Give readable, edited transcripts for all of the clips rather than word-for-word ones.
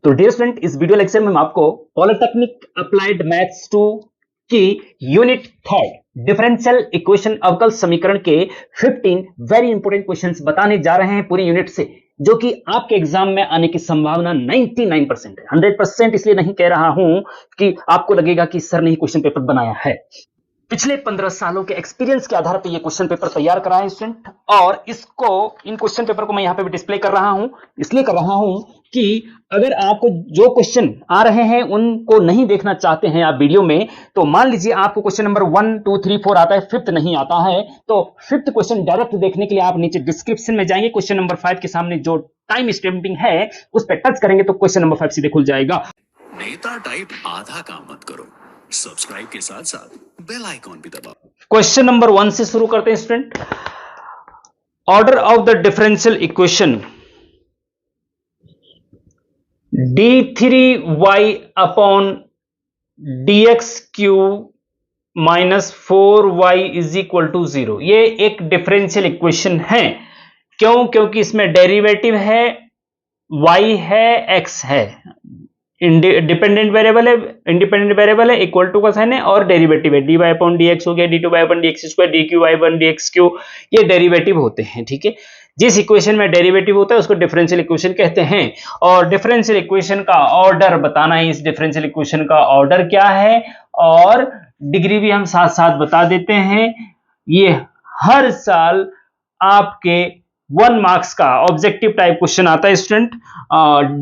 तो dear student, इस video lecture में हम आपको पॉलिटेक्निक अप्लाइड मैथ्स 2 की यूनिट 3 डिफरेंशियल इक्वेशन अवकल समीकरण के 15 वेरी इंपॉर्टेंट क्वेश्चंस बताने जा रहे हैं पूरी यूनिट से, जो कि आपके एग्जाम में आने की संभावना 99% है। 100% इसलिए नहीं कह रहा हूं कि आपको लगेगा कि सर ने ही क्वेश्चन पेपर बनाया है। पिछले 15 सालों के एक्सपीरियंस के आधार पर यह क्वेश्चन पेपर तैयार करा है स्टूडेंट, और इन क्वेश्चन पेपर को मैं यहां पे भी डिस्प्ले कर रहा हूं। इसलिए कर रहा हूं कि अगर आपको जो क्वेश्चन आ रहे हैं उनको नहीं देखना चाहते हैं आप वीडियो में, तो मान लीजिए आपको क्वेश्चन नंबर 1 2 3 4 आता है, 5th नहीं आता है, तो 5th क्वेश्चन डायरेक्ट देखने के लिए आप नीचे डिस्क्रिप्शन में जाएंगे, क्वेश्चन नंबर 5 के सामने जो टाइम स्टैम्पिंग है उस पर टच करेंगे तो क्वेश्चन नंबर 5 सीधे खुल जाएगा। नेता टाइप आधा काम मत करो, सब्सक्राइब के साथ साथ बेल आइकॉन भी दबाओ। क्वेश्चन नंबर 1 से शुरू करते हैं student. Order of the differential equation d3y upon dx cube minus 4y is equal to 0। ये एक डिफरेंशियल इक्वेशन है। क्यों? क्योंकि इसमें डेरिवेटिव है, y है, x है, डिपेंडेंट वेरिएबल है, इंडिपेंडेंट वेरिएबल है, इक्वल टू का साइन है, और डेरिवेटिव है, dy अपॉन dx हो गया, d2y upon dx square, dqy upon dx Q, ये डेरिवेटिव होते हैं। ठीक है, जिस इक्वेशन में डेरिवेटिव होता है उसको डिफरेंशियल इक्वेशन कहते हैं। और डिफरेंशियल इक्वेशन का ऑर्डर बताना है, इस डिफरेंशियल इक्वेशन का ऑर्डर क्या है, और डिग्री भी हम साथ साथ बता देते हैं। ये हर साल आपके 1 मार्क्स का ऑब्जेक्टिव टाइप क्वेश्चन आता है स्टूडेंट,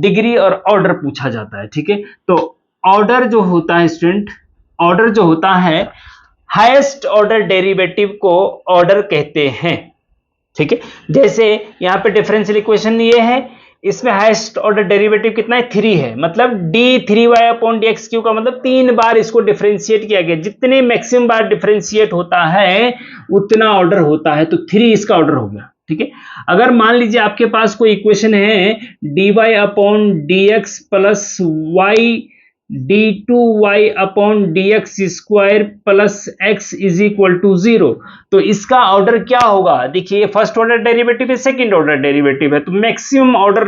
डिग्री और ऑर्डर पूछा जाता है। ठीक है, तो ऑर्डर जो होता है स्टूडेंट, ऑर्डर जो होता है, हाईएस्ट ऑर्डर डेरिवेटिव को ऑर्डर कहते हैं। ठीक है, जैसे यहां पे डिफरेंशियल इक्वेशन ये है, इसमें हाईएस्ट ऑर्डर डेरिवेटिव कितना है, 3 है, मतलब d3y अपॉन dx क्यू का मतलब 3 बार इसको डिफरेंशिएट किया गया। जितने मैक्सिमम बार डिफरेंशिएट होता है उतना ऑर्डर होता है, तो 3 इसका ऑर्डर हो गया। ठीक है, अगर मान लीजिए आपके पास कोई इक्वेशन है dy upon dx plus y d2y upon dx square plus x is equal to 0, तो इसका ऑर्डर क्या होगा? देखिए, फर्स्ट ऑर्डर डेरिवेटिव है, सेकंड ऑर्डर डेरिवेटिव है, तो मैक्सिमम ऑर्डर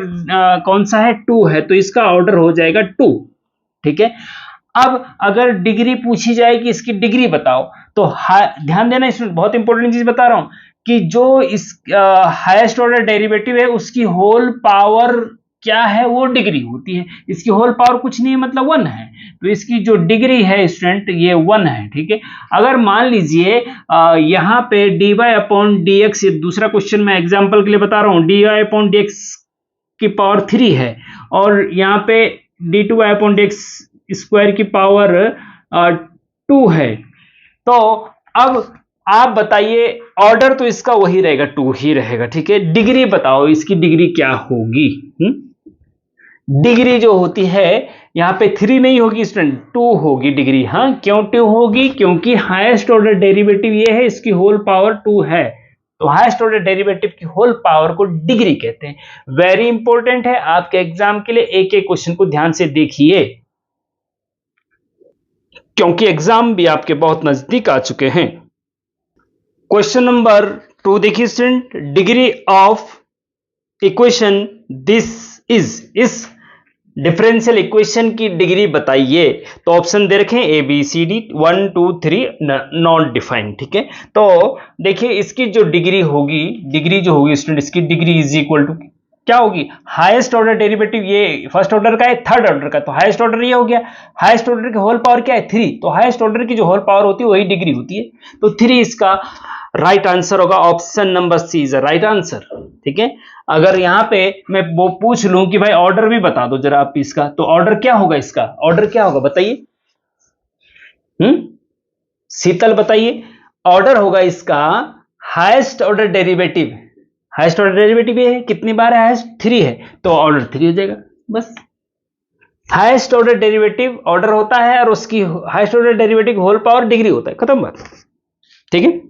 कौन सा है, 2 है, तो इसका ऑर्डर हो जाएगा 2। ठीक है, अब अगर डिग्री पूछी जाए कि इसकी डिग्री बताओ, तो ध्यान देना, इसमें बहुत इंपॉर्टेंट चीज बता रहा हूं कि जो इस हाईएस्ट ऑर्डर डेरिवेटिव है उसकी होल पावर क्या है, वो डिग्री होती है। इसकी होल पावर कुछ नहीं है, मतलब 1 है, तो इसकी जो डिग्री है स्टूडेंट ये 1 है। ठीक है, अगर मान लीजिए यहां पे dy अपॉन dx, दूसरा क्वेश्चन मैं एग्जांपल के लिए बता रहा हूं, dy अपॉन dx की पावर 3 है, और यहां पे d2y अपॉन dx स्क्वायर की पावर 2 है, तो अब आप बताइए, ऑर्डर तो इसका वही रहेगा, 2 ही रहेगा। ठीक है, डिग्री बताओ, इसकी डिग्री क्या होगी? डिग्री जो होती है यहां पे 3 नहीं होगी स्टूडेंट, 2 होगी डिग्री। हाँ, क्यों 2 होगी? क्योंकि हाईएस्ट ऑर्डर डेरिवेटिव ये है, इसकी होल पावर 2 है, तो हाईएस्ट ऑर्डर डेरिवेटिव की होल पावर को डिग्री कहते हैं। वेरी इंपॉर्टेंट है आपके एग्जाम के लिए, एक एक क्वेश्चन को ध्यान से देखिए, क्योंकि एग्जाम भी आपके बहुत नजदीक आ चुके हैं। क्वेश्चन नंबर 2 देखिए student, degree of equation this is differential equation की डिग्री बताइए। तो ऑप्शन दे रखे A B C D, 1 2 3 not defined. ठीक है, तो देखिए इसकी जो डिग्री होगी, डिग्री जो होगी स्टूडेंट, इसकी डिग्री इज इक्वल टू क्या होगी? हाईएस्ट ऑर्डर डेरिवेटिव ये फर्स्ट ऑर्डर का है, थर्ड ऑर्डर का, तो हाईएस्ट ऑर्डर ये हो गया। हाईएस्ट ऑर्डर की होल पावर क्या है? 3, तो हाईएस्ट ऑर्डर की जो होल पावर होती है वही डिग्री होती है, तो 3 इसका राइट आंसर होगा। Option number C is right answer. ठीक है, अगर यहां पे मैं वो पूछ लूं कि भाई ऑर्डर भी बता दो जरा आप इसका, तो ऑर्डर क्या होगा? इसका ऑर्डर क्या होगा बताइए? शीतल बताइए, ऑर्डर होगा इसका highest order derivative. Highest order derivative ये है, कितनी बार है? हाईएस्ट 3 है, तो ऑर्डर 3 हो जाएगा। बस, हाईएस्ट ऑर्डर डेरिवेटिव ऑर्डर होता है और उसकी highest order derivative whole power degree होता है, खत्म बात। ठीक है,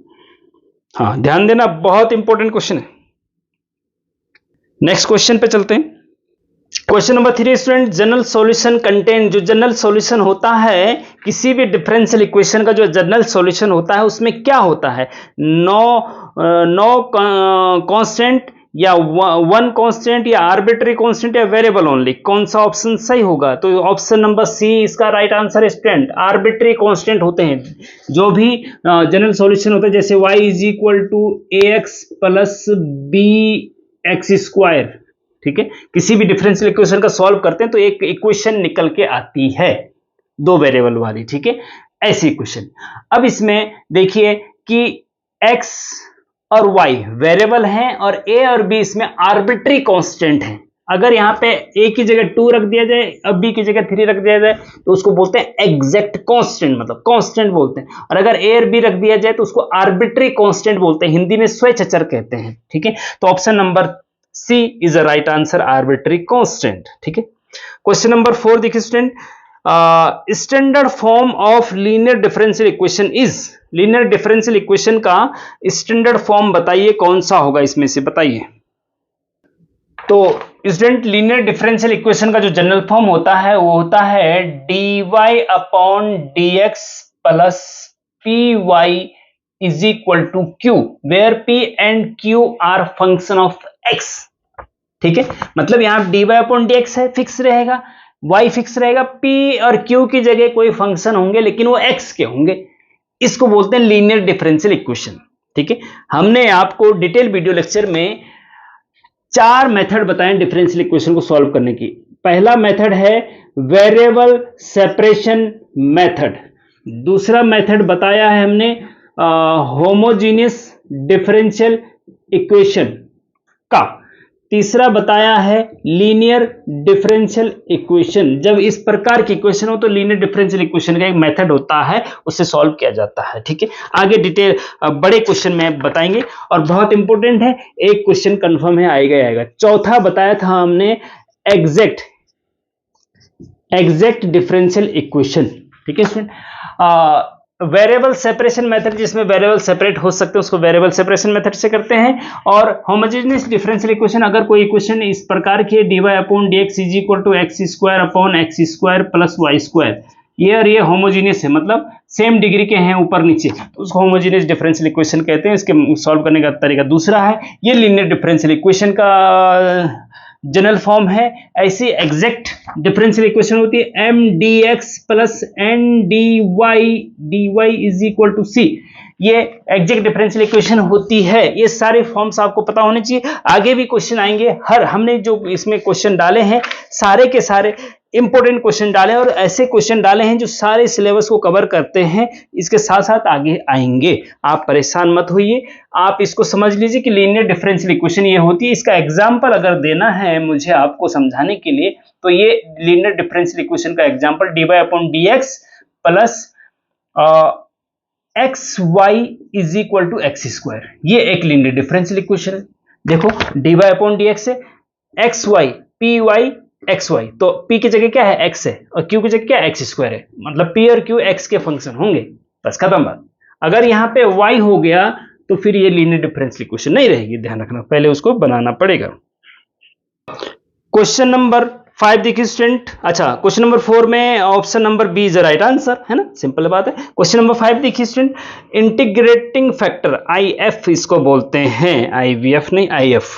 हाँ ध्यान देना, बहुत इंपॉर्टेंट क्वेश्चन है। नेक्स्ट क्वेश्चन पे चलते हैं। Question number 3 student, general solution contain, जो जनरल सॉल्यूशन होता है किसी भी डिफरेंशियल इक्वेशन का, जो जनरल सॉल्यूशन होता है उसमें क्या होता है? नो कांस्टेंट या वन कांस्टेंट या आर्बिट्री कांस्टेंट या वेरिएबल ओनली, कौन सा ऑप्शन सही होगा? तो ऑप्शन नंबर सी इसका राइट आंसर है स्टूडेंट। आर्बिट्री कांस्टेंट होते हैं जो भी जनरल सॉल्यूशन होता है, जैसे y is equal to ax plus bx square, ठीक है, किसी भी डिफरेंशियल इक्वेशन का सॉल्व करते हैं तो एक इक्वेशन निकल के आती है दो वेरिएबल वाली, ठीक है, ऐसी इक्वेशन। अब इसमें देखिए कि x और y वेरिएबल हैं और a और b इसमें आर्बिट्री कांस्टेंट हैं। अगर यहाँ पे a की जगह 2 रख दिया जाए, अब b की जगह 3 रख दिया जाए तो उसको बोलते हैं एग्जैक्ट कांस्टेंट, मतलब कांस्टेंट बोलते हैं। और अगर a और b रख दिया जाए तो उसको आर्बिट्री कांस्टेंट बोलते हैं, हिंदी में स्वेच्छाचार कहते हैं, ठीक है। तो option number C is a right answer, arbitrary constant, ठीक है। क्वेश्चन नंबर 4 देखिए student, standard form of linear differential equation is, linear differential equation का स्टैंडर्ड फॉर्म बताइए कौन सा होगा इसमें से, बताइए। तो स्टूडेंट लीनियर डिफरेंशियल इक्वेशन का जो जनरल फॉर्म होता है वो होता है dy upon dx plus py is equal to q, where p and q are function of x, ठीक है। मतलब यहां dy अपॉन dx है, फिक्स रहेगा, y फिक्स रहेगा, p और q की जगह कोई फंक्शन होंगे लेकिन वो x के होंगे, इसको बोलते हैं लीनियर डिफरेंशियल इक्वेशन, ठीक है। हमने आपको डिटेल वीडियो लेक्चर में 4 मेथड बताए डिफरेंशियल इक्वेशन को सॉल्व करने की। पहला मेथड है वेरिएबल सेपरेशन मेथड, दूसरा मेथड बताया है हमने होमोजीनियस डिफरेंशियल इक्वेशन का, तीसरा बताया है लीनियर डिफरेंशियल इक्वेशन। जब इस प्रकार की इक्वेशन हो तो लीनियर डिफरेंशियल इक्वेशन का एक मेथड होता है, उससे सॉल्व किया जाता है, ठीक है। आगे डिटेल बड़े क्वेश्चन में बताएंगे और बहुत इंपॉर्टेंट है, एक क्वेश्चन कंफर्म है आएगा आएगा। चौथा बताया था हमने एग्जैक्ट डिफरेंशियल इक्वेशन, ठीक है स्टूडेंट। वेरिएबल सेपरेशन मेथड, जिसमें वेरिएबल सेपरेट हो सकते हैं उसको वेरिएबल सेपरेशन मेथड से करते हैं। और होमोजेनियस डिफरेंशियल इक्वेशन, अगर कोई इक्वेशन इस प्रकार की है dy upon dx is equal to x square upon x square plus y square, ये और ये होमोजीनियस है, मतलब सेम डिग्री के हैं ऊपर नीचे, तो उसको होमोजीनियस डिफरेंशियल इक्वेशन कहते हैं। इसके सॉल्व करने का तरीका दूसरा है, ये लीनियर डिफरेंशियल इक्वेशन का जनरल फॉर्म है। ऐसी एग्जैक्ट डिफरेंशियल इक्वेशन होती है M D x plus N D Y is equal to C, ये एग्जैक्ट डिफरेंशियल इक्वेशन होती है। ये सारे फॉर्म्स आपको पता होने चाहिए, आगे भी क्वेश्चन आएंगे। हमने जो इसमें क्वेश्चन डाले हैं सारे के सारे इंपॉर्टेंट क्वेश्चन डाले और ऐसे क्वेश्चन डाले हैं जो सारे सिलेबस को कवर करते हैं, इसके साथ साथ आगे आएंगे। आप परेशान मत होइए, आप इसको समझ लीजिए कि लीनियर डिफरेंशियल इक्वेशन ये होती है। इसका एग्जांपल अगर देना है मुझे आपको समझाने के लिए तो ये लीनियर डिफरेंशियल इक्वेशन का example dy upon dx plus x y is equal to x square, ये एक लीनियर डिफरेंशियल इक्वेशन है। देखो dy अपॉन dx है x y p y x y, तो p की जगह क्या है x है और q की जगह क्या है एक्स स्क्वायर है, मतलब p और q x के फंक्शन होंगे, बस खत्म बात। अगर यहाँ पे y हो गया तो फिर ये लीनियर डिफरेंशियल इक्वेशन नहीं रहेगी, ध्यान रखना, पहले उसको बनाना पड़ेगा। क्वेश्चन नंबर 5 देखिए स्टूडेंट, अच्छा क्वेश्चन नंबर 4 में option number B is right answer, है ना, सिंपल बात है। क्वेश्चन नंबर 5 देखिए स्टूडेंट, इंटीग्रेटिंग फैक्टर IF इसको बोलते हैं, IVF नहीं IF,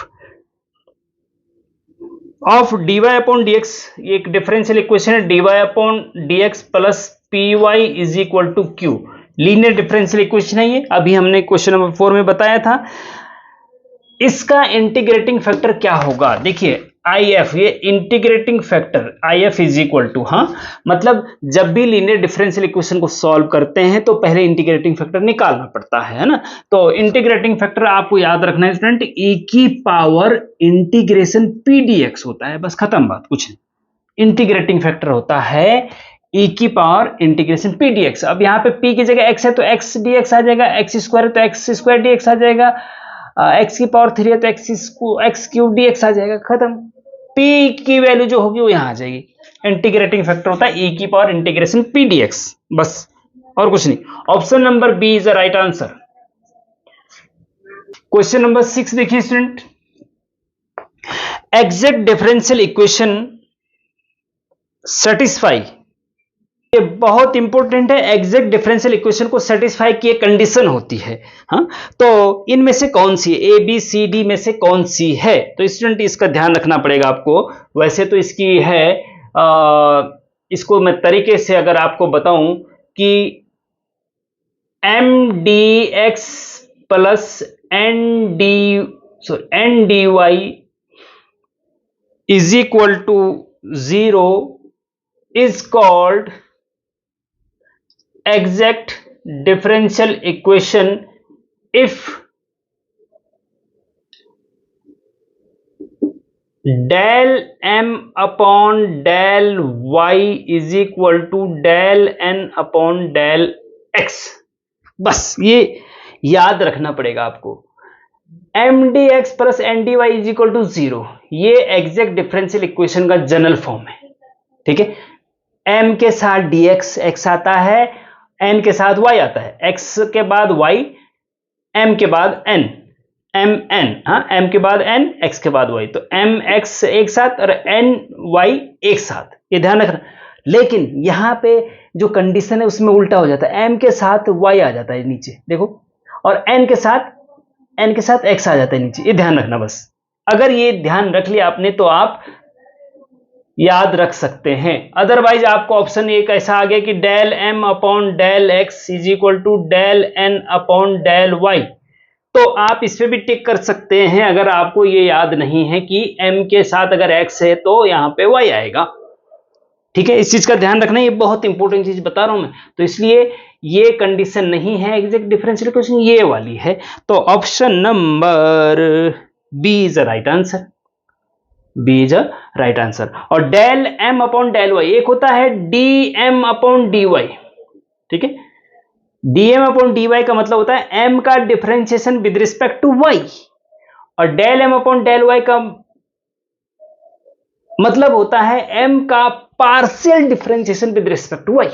of dy upon dx, ये एक डिफरेंशियल इक्वेशन है, dy upon dx plus py is equal to q, linear differential equation है ये, अभी हमने क्वेश्चन नंबर 4 में बताया था। इसका इंटीग्रेटिंग फैक्टर क्या होगा, देखिए IF, ये integrating factor IF is equal to, हाँ मतलब जब भी लीनियर डिफरेंशियल इक्वेशन को सॉल्व करते हैं तो पहले इंटीग्रेटिंग फैक्टर निकालना पड़ता है ना। तो इंटीग्रेटिंग फैक्टर आपको याद रखना है स्टूडेंट, e की पावर इंटीग्रेशन pdx होता है, बस खत्म बात, कुछ नहीं। इंटीग्रेटिंग फैक्टर होता है e की पावर इंटीग्रेशन pdx। अब यहाँ पे p की जगह x है तो x dx आ जाएगा, x स्क्वायर है तो x स्क्वायर dx आ जाएगा, x की पावर 3 है तो x क्यूब dx आ जाएगा, खत्म। p की वैल्यू जो होगी वो यहां आ जाएगी। इंटीग्रेटिंग फैक्टर होता है e की पावर इंटीग्रेशन pdx, बस और कुछ नहीं। Option number B is the right answer. Question number 6 देखिए student, exact differential equation satisfy ये बहुत इंपॉर्टेंट है, एग्जैक्ट डिफरेंशियल इक्वेशन को सेटिस्फाई की एक कंडीशन होती है। हाँ, तो इनमें से कौन सी, ए बी सी डी में से कौन सी है? तो स्टूडेंट इसका ध्यान रखना पड़ेगा आपको। वैसे तो इसकी है इसको मैं तरीके से अगर आपको बताऊं कि M D x plus N D Y is equal to 0 is called exact differential equation if del m upon del y is equal to del n upon del x। बस ये याद रखना पड़ेगा आपको। M D x plus N D Y is equal to 0, ये exact differential equation का general form है। ठीक है, m के साथ dx x आता है, n के साथ y आता है, x के बाद y, m के बाद n, mn, हाँ m के बाद n, x के बाद y, तो m x एक साथ और n y एक साथ, ये ध्यान रखना। लेकिन यहां पे जो कंडीशन है उसमें उल्टा हो जाता है, m के साथ y आ जाता है नीचे देखो, और n के साथ x आ जाता है नीचे, ये ध्यान रखना बस। अगर ये ध्यान रख लिया आपने तो आप याद रख सकते हैं। अदरवाइज आपको ऑप्शन एक ऐसा आ गया कि del M upon del x is equal to del N upon del y, तो आप इस पे भी टिक कर सकते हैं अगर आपको ये याद नहीं है कि m के साथ अगर x है तो यहां पे y आएगा। ठीक है, इस चीज का ध्यान रखना, ये बहुत इंपॉर्टेंट चीज बता रहा हूं मैं, तो इसलिए ये कंडीशन नहीं है एग्जैक्ट डिफरेंशियल इक्वेशन, ये वाली है। तो option number B is the right answer, B is a right answer. और del M upon del Y, एक होता है D M upon D Y. ठीक है, D M upon D Y का मतलब होता है एम का differentiation with respect to Y, और del M upon del Y का मतलब होता है एम का partial differentiation with respect to Y.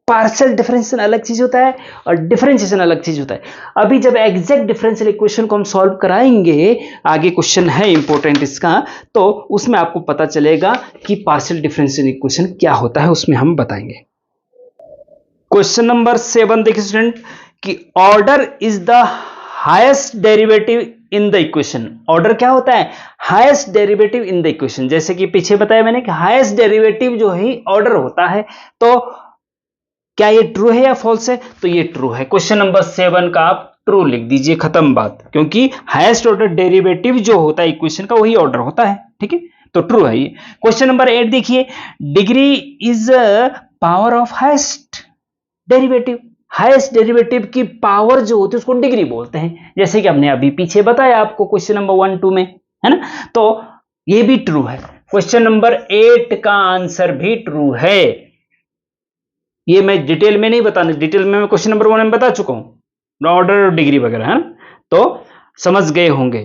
Partial differentiation अलग चीज होता है और डिफरेंशिएशन अलग चीज होता है। अभी जब एग्जैक्ट डिफरेंशियल इक्वेशन को हम सॉल्व कराएंगे, आगे क्वेश्चन है इंपॉर्टेंट इसका, तो उसमें आपको पता चलेगा कि पार्शियल डिफरेंशियल इक्वेशन क्या होता है, उसमें हम बताएंगे। क्वेश्चन नंबर 7 देखिए स्टूडेंट, कि order is the highest derivative in the equation. Order क्या होता है? Highest derivative in the equation. जैसे कि पीछे बताया मैंने कि हाईएस्ट डेरिवेटिव जो ही ऑर्डर होता है, तो क्या ये ट्रू है या फॉल्स है? तो ये ट्रू है। क्वेश्चन नंबर 7 का आप ट्रू लिख दीजिए, खत्म बात, क्योंकि हाईएस्ट ऑर्डर डेरिवेटिव जो होता है इक्वेशन का वही ऑर्डर होता है। ठीक है, तो ट्रू है ये। क्वेश्चन नंबर 8 देखिए, degree is power of highest derivative. Highest derivative की पावर जो होती है उसको डिग्री बोलते हैं, जैसे कि हमने अभी पीछे बताया आपको क्वेश्चन नंबर 1, 2 में, है ना। तो ये भी ट्रू है। क्वेश्चन नंबर 8 का आंसर भी ट्रू है। ये मैं डिटेल में नहीं बताना, डिटेल में मैं क्वेश्चन नंबर 1 में बता चुका हूं, ऑर्डर और डिग्री वगैरह, है ना, तो समझ गए होंगे।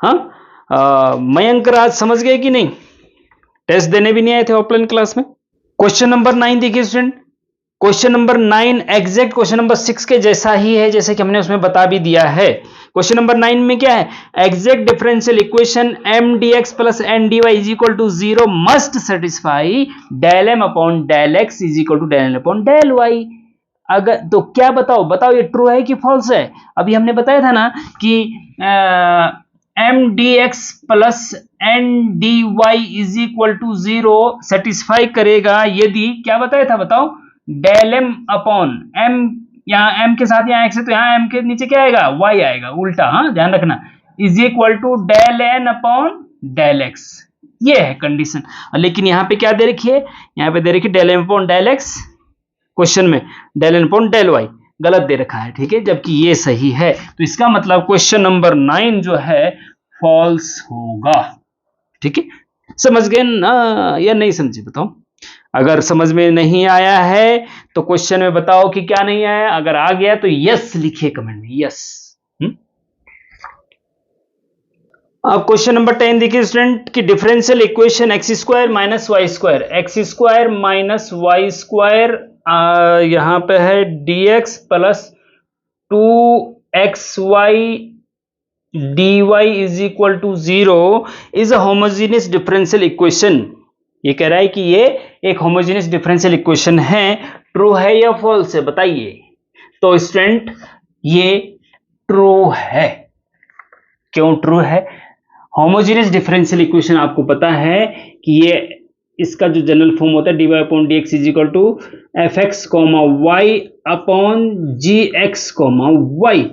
हाँ, मयंक राज समझ गए कि नहीं? टेस्ट देने भी नहीं आए थे ऑफलाइन क्लास में। क्वेश्चन नंबर 9 देखिए student, question number 9 exact question number 6 के जैसा ही है, जैसे कि हमने उसमें बता भी दिया है। क्वेश्चन नंबर 9 में क्या है? Exact differential equation m D x plus N D Y is equal to 0 must satisfy del M upon del x is equal to del N upon del y. अगर तो क्या बताओ ये ट्रू है कि फॉल्स है? अभी हमने बताया था ना कि M D x plus N D Y is equal to 0 satisfy करेगा यदि, क्या बताया था बताओ, डेल एम अपॉन एम, यहाँ एम के साथ यहाँ एक्स है तो यहाँ एम के नीचे क्या आएगा? वाई आएगा, उल्टा, हाँ ध्यान रखना, is equal to del N upon del x. ये है कंडीशन। लेकिन यहाँ पे क्या दे रखी है? यहाँ पे दे रखी del M upon del X, question में del N upon del Y गलत दे रखा है। ठीक है, जबकि ये सही है, तो इसका मतलब क्वेश्चन नंबर 9 जो है फॉल्स होगा। ठीक है, समझ गए ना या नहीं समझे? बताओ। अगर समझ में नहीं आया है तो क्वेश्चन में बताओ कि क्या नहीं आया, अगर आ गया तो यस लिखिए कमेंट में, यस। अब क्वेश्चन नंबर 10 देखिए स्टूडेंट, कि differential equation x square minus y square, x square minus y square, यहां पे है dx plus 2xy dy is equal to 0 is a homogeneous differential equation. ये कह रहा है कि ये एक होमोजेनियस डिफरेंशियल इक्वेशन है। ट्रू है या फॉल्स है बताइए। तो स्टूडेंट ये ट्रू है। क्यों ट्रू है? होमोजेनियस डिफरेंशियल इक्वेशन आपको पता है कि ये इसका जो जनरल फॉर्म होता है dy upon d x is equal to f x comma y upon g x comma y,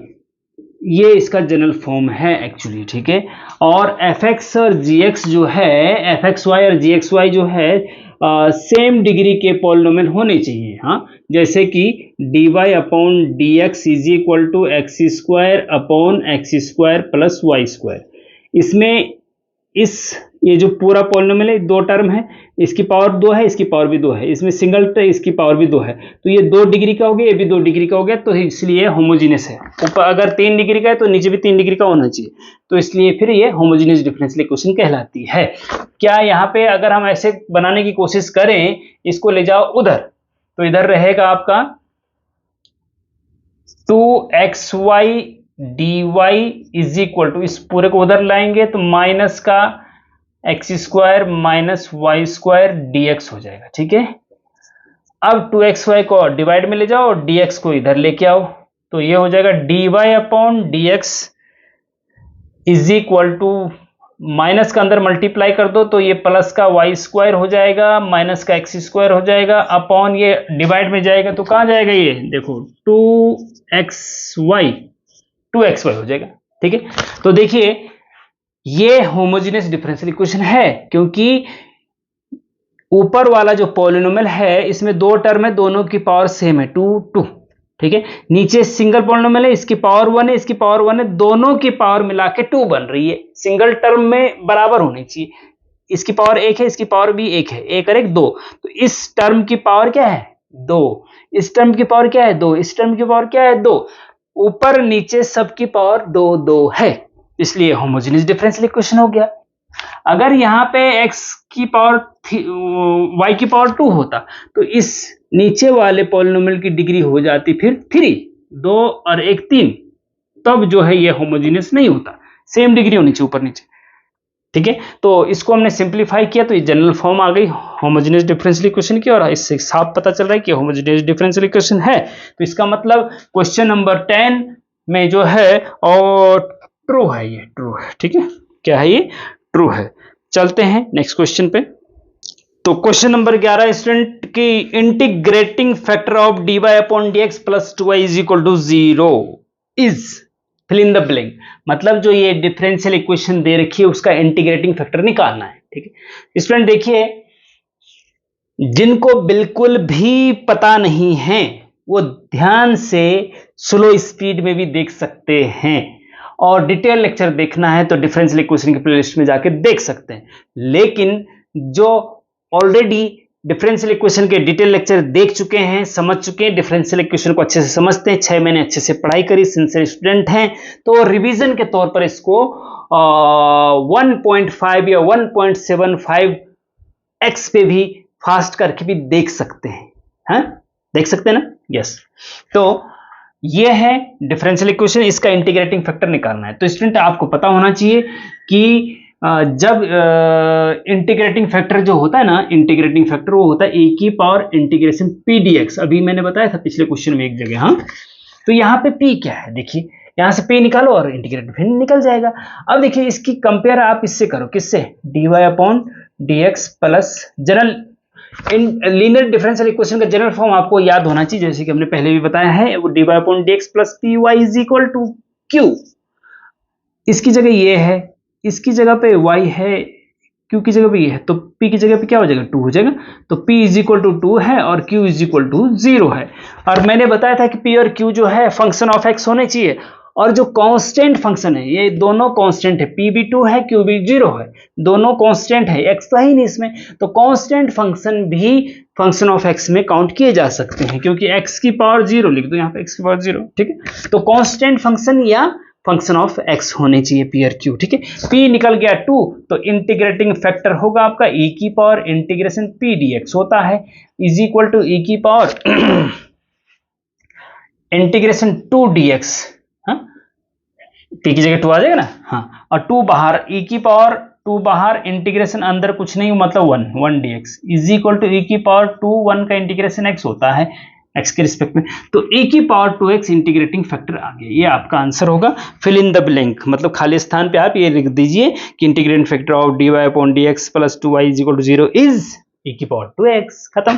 ये इसका जनरल फॉर्म है एक्चुअली, ठीक है। और एफ एक्स और जी एक्स जो है, एफ एक्स वाई और जी एक्स वाई जो है सेम डिग्री के पॉलिनोमियल होने चाहिए। हाँ, जैसे कि d y upon d x is equal to x square upon x square plus y square. इसमें ये जो पूरा पॉलिनोमियल है, दो टर्म है, इसकी पावर 2 है, इसकी पावर भी 2 है, इसमें सिंगल टर्म, इसकी पावर भी 2 है, तो ये 2 डिग्री का हो गया, ये भी 2 डिग्री का हो गया, तो इसलिए होमोजीनियस है। ऊपर अगर 3 डिग्री का है तो नीचे भी 3 डिग्री का होना चाहिए, तो इसलिए फिर ये होमोजीनियस डिफरेंशियल इक्वेशन कहलाती है। क्या यहाँ पे अगर हम ऐसे बनाने की कोशिश करें, इसको ले जाओ उधर, तो इधर रहेगा आपका 2xy dy is equal to, इस पूरे को उधर लाएंगे तो माइनस का x square minus y square dx हो जाएगा, ठीक है। अब 2xy को डिवाइड में ले जाओ और dx को इधर लेके आओ, तो ये हो जाएगा dy upon dx is equal to, minus का अंदर मल्टीप्लाई कर दो तो ये प्लस का वाई स्क्वायर हो जाएगा, माइनस का एक्स स्क्वायर हो जाएगा, अपॉन ये डिवाइड में जाएगा तो कहाँ जाएगा, ये देखो 2xy हो जाएगा, ठीक है। तो देखिए ये होमोजेनियस डिफरेंशियल इक्वेशन है, क्योंकि ऊपर वाला जो पॉलिनोमियल है इसमें 2 टर्म है, दोनों की पावर सेम है 2, ठीक है। नीचे सिंगल पॉलिनोमियल है, इसकी पावर 1 है, इसकी पावर 1 है, दोनों की पावर मिला के 2 बन रही है। सिंगल टर्म में बराबर होनी चाहिए, इसकी पावर 1 है, इसकी पावर भी 1 है, 1 और 1 2, तो इस टर्म की पावर क्या है 2, इस टर्म की पावर क्या है 2, इस टर्म की पावर क्या है 2, ऊपर नीचे सबकी पावर 2 है, इसलिए होमोजेनियस डिफरेंशियल इक्वेशन हो गया। अगर यहाँ पे x की पावर y की पावर 2 होता तो इस नीचे वाले पॉलिनोमियल की डिग्री हो जाती फिर 3, 2 और 1 3, तब जो है ये होमोजेनियस नहीं होता, सेम डिग्री होनी चाहिए ऊपर नीचे, ठीक है। तो इसको हमने सिंप्लीफाई किया तो ये जनरल फॉर्म आ गई होमोजेनियस डिफरेंशियल इक्वेशन की, और इससे साफ पता चल रहा है कि होमोजेनियस डिफरेंशियल इक्वेशन है। तो इसका मतलब क्वेश्चन नंबर 10 में जो है और ट्रू है, ये ट्रू है, ठीक है। क्या है ये? ट्रू है। चलते हैं नेक्स्ट क्वेश्चन पे। तो क्वेश्चन नंबर 11 स्टूडेंट की integrating factor of dy upon dx plus 2y is equal to 0 is fill in the blank. मतलब जो ये डिफरेंशियल इक्वेशन दे रखी है उसका इंटीग्रेटिंग फैक्टर निकालना है, ठीक है। स्टूडेंट देखिए, जिनको बिल्कुल भी पता नहीं है वो ध्यान से स्लो स्पीड में भी देख सकते हैं, और डिटेल लेक्चर देखना है तो डिफरेंशियल इक्वेशन की प्लेलिस्ट में जाके देख सकते हैं। लेकिन जो ऑलरेडी डिफरेंशियल इक्वेशन के डिटेल लेक्चर देख चुके हैं, समझ चुके हैं, डिफरेंशियल इक्वेशन को अच्छे से समझते हैं, 6 महीने अच्छे से पढ़ाई करी, सिंसियर स्टूडेंट हैं, तो रिवीजन के तौर पर इसको 1.5 या 1.75 x पे भी फास्ट करके भी देख सकते हैं। हाँ, देख सकते हैं ना? यस। तो ये है डिफरेंशियल इक्वेशन, इसका इंटीग्रेटिंग फैक्टर निकालना है। तो स्टूडेंट आपको पता होना चाहिए कि जब इंटीग्रेटिंग फैक्टर जो होता है ना, इंटीग्रेटिंग फैक्टर वो होता है ए की power integration P D x. अभी मैंने बताया था पिछले क्वेश्चन में एक जगह। हाँ, तो यहाँ पे पी क्या है, देखिए यहाँ से पी निकालो और इंटीग्रेटिंग फिर निकल जाएगा। अब देखिए इसकी कंपेयर आप इससे करो, किससे? D y upon d x plus general linear differential equation का जनरल फॉर्म आपको याद होना चाहिए, जैसे कि हमने पहले भी बताया है, वो d y upon d x plus p y is equal to q. इसकी जगह ये है, इसकी जगह पे y है, q की जगह पे ये है, तो p की जगह पे क्या हो जाएगा 2 हो जाएगा। तो p इज इक्वल टू 2 है और q इज इक्वल टू 0 है। और मैंने बताया था कि p और q जो है फंक्शन ऑफ x होने चाहिए, और जो कांस्टेंट फंक्शन है ये दोनों कांस्टेंट है, p भी 2 है q भी 0 है, दोनों कांस्टेंट है, x तो है ही नहीं इसमें, तो कांस्टेंट फंक्शन भी फंक्शन ऑफ x में काउंट किए जा सकते हैं, क्योंकि x की पावर 0 लिख दो यहाँ पे, x की पावर 0, ठीक है। तो कांस्टेंट फंक्शन या फंक्शन ऑफ x होने चाहिए p और q, ठीक है। p निकल गया 2, तो इंटीग्रेटिंग फैक्टर होगा आपका e की पावर इंटीग्रेशन p dx होता है, इज इक्वल टू e की पावर इंटीग्रेशन 2 dx। हाँ, p की जगह 2 आ जाएगा ना, हाँ, और 2 बाहर, e की पावर 2 बाहर, इंटीग्रेशन अंदर कुछ नहीं मतलब 1 dx is equal to e की पावर 2, 1 का इंटीग्रेशन x होता है x के रिस्पेक्ट में, तो e की पावर 2x इंटीग्रेटिंग फैक्टर आ गया। ये आपका आंसर होगा। फिल इन द ब्लैंक, मतलब खाली स्थान पे आप ये लिख दीजिए कि integrating factor of dy upon dx plus 2y is equal to 0 is e की पावर 2x। खत्म,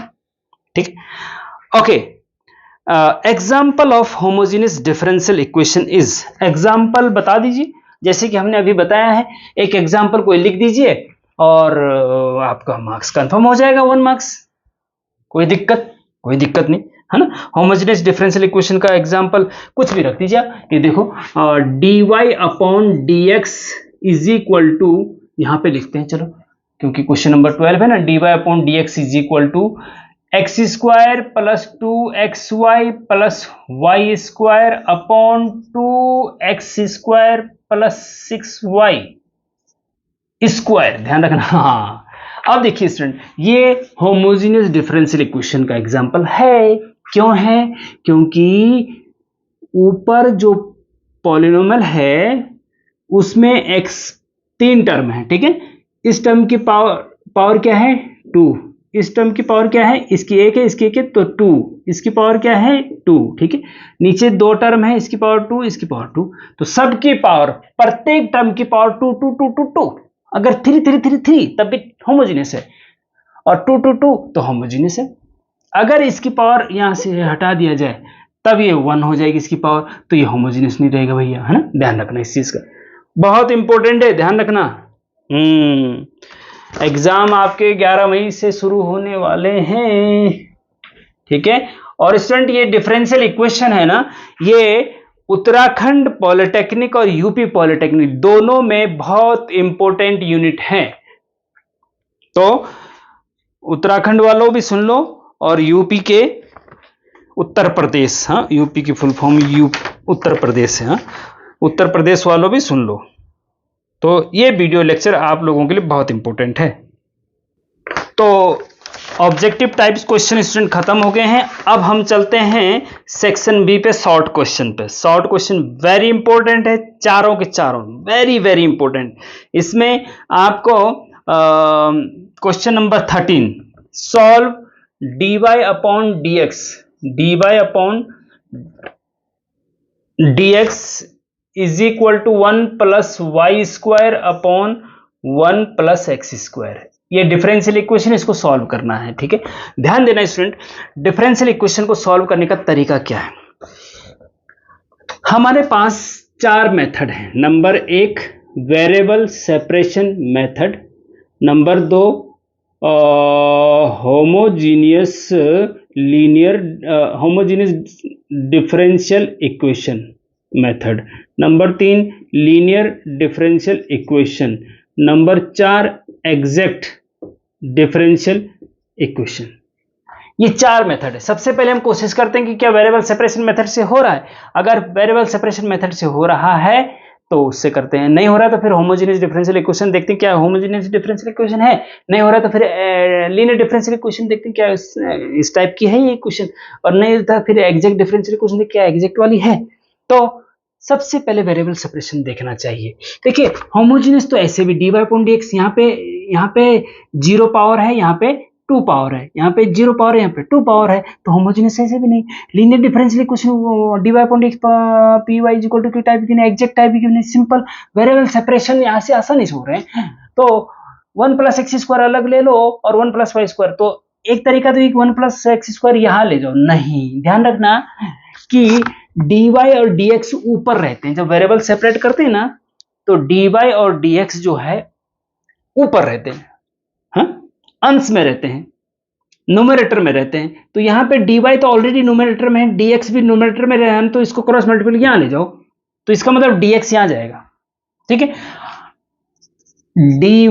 ठीक। Okay, example of homogeneous differential equation is, example बता दीजिए जैसे कि हमने अभी बताया है। एक एग्जाम्पल कोई लिख दीजिए और आपका मार्क्स कंफर्म हो जाएगा, 1 मार्क्स। कोई दिक्कत नहीं है ना। होमोजेनियस डिफरेंशियल इक्वेशन का एग्जाम्पल कुछ भी रख दीजिए आप। ये देखो dy upon dx is equal to, यहां पे लिखते हैं चलो क्योंकि क्वेश्चन नंबर 12 है ना, dy upon dx is equal to x square plus 2xy plus y square upon 2x square plus 6y square. ध्यान रखना। हाँ, अब देखिए स्टूडेंट, ये होमोजेनियस डिफरेंशियल इक्वेशन का एग्जांपल है। क्यों है? क्योंकि ऊपर जो पॉलिनोमियल है उसमें x 3 टर्म है, ठीक है। इस टर्म की पावर क्या है? 2। इस टर्म की पावर क्या है? इसकी 1 है, इसकी 1 है, तो 2। इसकी पावर क्या है? 2, ठीक है। नीचे 2 टर्म है, इसकी पावर 2, इसकी पावर 2, तो सबकी पावर, प्रत्येक टर्म की पावर 2 2 2 2 2। अगर 3 3 3 3 तब भी होमोजेनियस है, और 2 2 2 तो होमोजेनियस है। अगर इसकी पावर यहां से हटा दिया जाए तब ये 1 हो जाएगी इसकी पावर, तो ये होमोजेनियस नहीं रहेगा भैया, है ना। ध्यान रखना इस चीज का, बहुत इंपॉर्टेंट है, ध्यान रखना। एग्जाम आपके 11 मई से शुरू होने वाले हैं, ठीक है। और स्टूडेंट, ये डिफरेंशियल इक्वेशन है ना, ये उत्तराखंड पॉलिटेक्निक और यूपी पॉलिटेक्निक दोनों में बहुत इंपॉर्टेंट यूनिट है। तो उत्तराखंड वालों भी सुन लो, और यूपी के उत्तर प्रदेश, हाँ, यूपी की फुल फॉर्म उत्तर प्रदेश है, हाँ, उत्तर प्रदेश वालों भी सुन लो। तो ये वीडियो लेक्चर आप लोगों के लिए बहुत इंपॉर्टेंट है। तो ऑब्जेक्टिव टाइप्स क्वेश्चन स्टूडेंट खत्म हो गए हैं। अब हम चलते हैं सेक्शन बी पे, शॉर्ट क्वेश्चन पे। शॉर्ट क्वेश्चन वेरी इंपॉर्टेंट है, चारों के चारों वेरी वेरी इंपॉर्टेंट। इसमें आपको question number 13, solve dy upon dx is equal to 1 plus y square upon 1 plus x square. ये डिफरेंशियल इक्वेशन, इसको सॉल्व करना है, ठीक है। ध्यान देना स्टूडेंट, डिफरेंशियल इक्वेशन को सॉल्व करने का तरीका क्या है। हमारे पास 4 मेथड है। Number 1 variable separation method, number 2 homogeneous differential equation method, number 3 linear differential equation, number 4 exact differential equation. ये 4 मेथड है। सबसे पहले हम कोशिश करते हैं कि क्या वेरिएबल सेपरेशन मेथड से हो रहा है। अगर वेरिएबल सेपरेशन मेथड से हो रहा है तो उससे करते हैं, नहीं हो रहा तो फिर होमोजेनियस डिफरेंशियल इक्वेशन देखते हैं क्या होमोजेनियस डिफरेंशियल इक्वेशन है, नहीं हो रहा तो फिर लीनियर डिफरेंशियल इक्वेशन देखते हैं क्या इस टाइप की है ये इक्वेशन, और नहीं होता फिर एग्जैक्ट डिफरेंशियल इक्वेशन देखते क्या एग्जैक्ट वाली है। तो सबसे पहले वेरिएबल सेपरेशन देखना चाहिए। देखिए होमोजेनियस तो ऐसे भी dy अपॉन dx, यहाँ पे 0 पावर है, यहाँ पे 2 पावर है, यहाँ पे 0 पावर है, यहाँ पे 2 पावर है, तो होमोजेनियस ऐसे भी नहीं। Linear differential equation dy upon dx py is equal to q type की नहीं, एग्जैक्ट टाइप की नहीं, सिंपल वेरिएबल सेपरेशन यहाँ से आसानी से हो रहे हैं। तो 1 प्लस एक्स स्क्वायर अलग ले लो और 1 प्लस वाई स्क्वायर, तो एक तरीका तो एक 1 प्लस एक्स स्क्वायर यहाँ ले जाओ, नहीं, ध्यान रखना कि dy और dx ऊपर रहते हैं। जब वेरिएबल सेपरेट करते हैं ना तो dy और dx जो है ऊपर रहते हैं, हाँ, अंश में रहते हैं, न्यूमरेटर में रहते हैं। तो यहाँ पे dy तो ऑलरेडी न्यूमरेटर में है, dx भी न्यूमरेटर में रहे, तो इसको क्रॉस मल्टीपल यहाँ ले जाओ, तो इसका मतलब dx यहाँ जाएगा, ठीक है। dy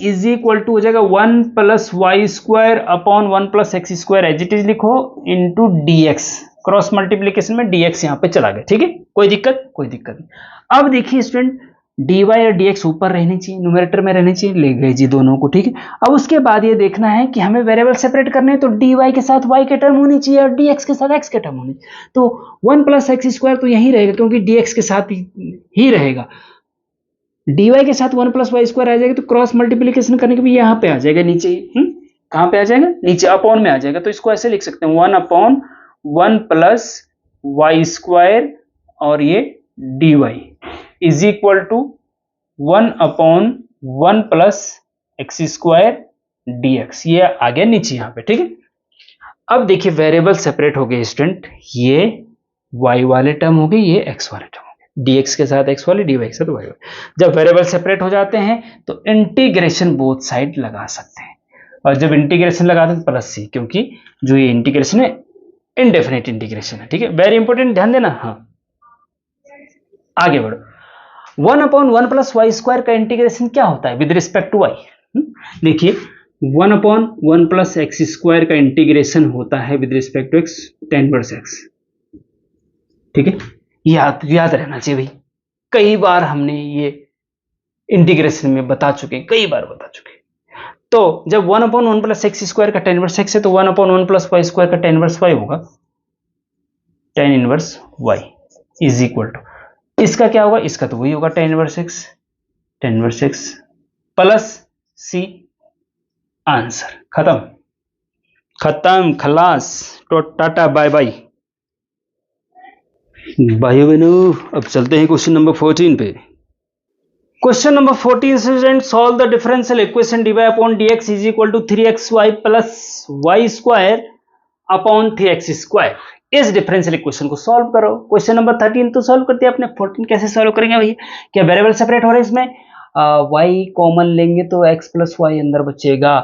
इज इक्वल टू हो जाएगा 1 plus y square upon 1 plus x square, as it is लिखो, इंटू dx, क्रॉस मल्टीप्लीकेशन में dx यहाँ पे चला गया, ठीक है। कोई दिक्कत नहीं। अब देखिए स्टूडेंट, dy और dx ऊपर रहने चाहिए, न्यूमरेटर में रहने चाहिए, ले गए जी दोनों को, ठीक है। अब उसके बाद ये देखना है कि हमें वेरिएबल सेपरेट करने हैं, तो dy के साथ y के टर्म होनी चाहिए और dx के साथ x के टर्म होनी चाहिए। तो 1 प्लस एक्स स्क्वायर तो यही रहेगा क्योंकि dx के साथ ही रहेगा। dy के साथ 1 प्लस वाई स्क्वायर आ जाएगा, तो क्रॉस मल्टीप्लीकेशन करने के भी यहाँ पे आ जाएगा नीचे ही। कहाँ पे आ जाएगा? नीचे, अपॉन में आ जाएगा। तो इसको ऐसे लिख सकते हैं 1/1 प्लस वाई स्क्वायर और ये dy is equal to 1/1 plus x square dx। ये आ गया नीचे यहाँ पे, ठीक है। अब देखिए वेरिएबल सेपरेट हो गए स्टूडेंट, ये y वाले टर्म हो गए, ये x वाले टर्म हो गए, dx के साथ x वाले, dy के साथ y वाले। जब वेरिएबल सेपरेट हो जाते हैं तो इंटीग्रेशन बोथ साइड लगा सकते हैं, और जब इंटीग्रेशन लगाते हैं प्लस सी, क्योंकि जो ये इंटीग्रेशन है इनडेफिनेट इंटीग्रेशन है, ठीक है। वेरी इंपॉर्टेंट, ध्यान देना। हाँ, आगे बढ़ो। 1/1 प्लस वाई स्क्वायर का इंटीग्रेशन क्या होता है विद रिस्पेक्ट टू वाई? देखिए 1/1 प्लस एक्स स्क्वायर का इंटीग्रेशन होता है with respect to x, tan inverse x, ठीक है। याद रहना चाहिए भाई, कई बार हमने ये इंटीग्रेशन में बता चुके, कई बार बता चुके। तो जब 1/1 प्लस एक्स स्क्वायर का tan इनवर्स एक्स है, तो 1/1 प्लस वाई स्क्वायर का tan इनवर्स वाई होगा, tan inverse y is equal to, इसका क्या होगा? इसका तो वही होगा tan inverse x plus c. Answer खत्म खलास, तो टाटा बाय बाय। भाइयों बहनों, अब चलते हैं क्वेश्चन नंबर 14 पे। Question number 14 student, solve the differential equation dy upon dx is equal to 3xy plus y square upon 3x square. इस डिफरेंशियल इक्वेशन को सॉल्व करो। क्वेश्चन नंबर 13 तो सॉल्व करते हैं अपने, 14 कैसे सॉल्व करेंगे भैया? क्या वेरिएबल सेपरेट हो रहे हैं इसमें? y कॉमन लेंगे तो x प्लस वाई अंदर बचेगा,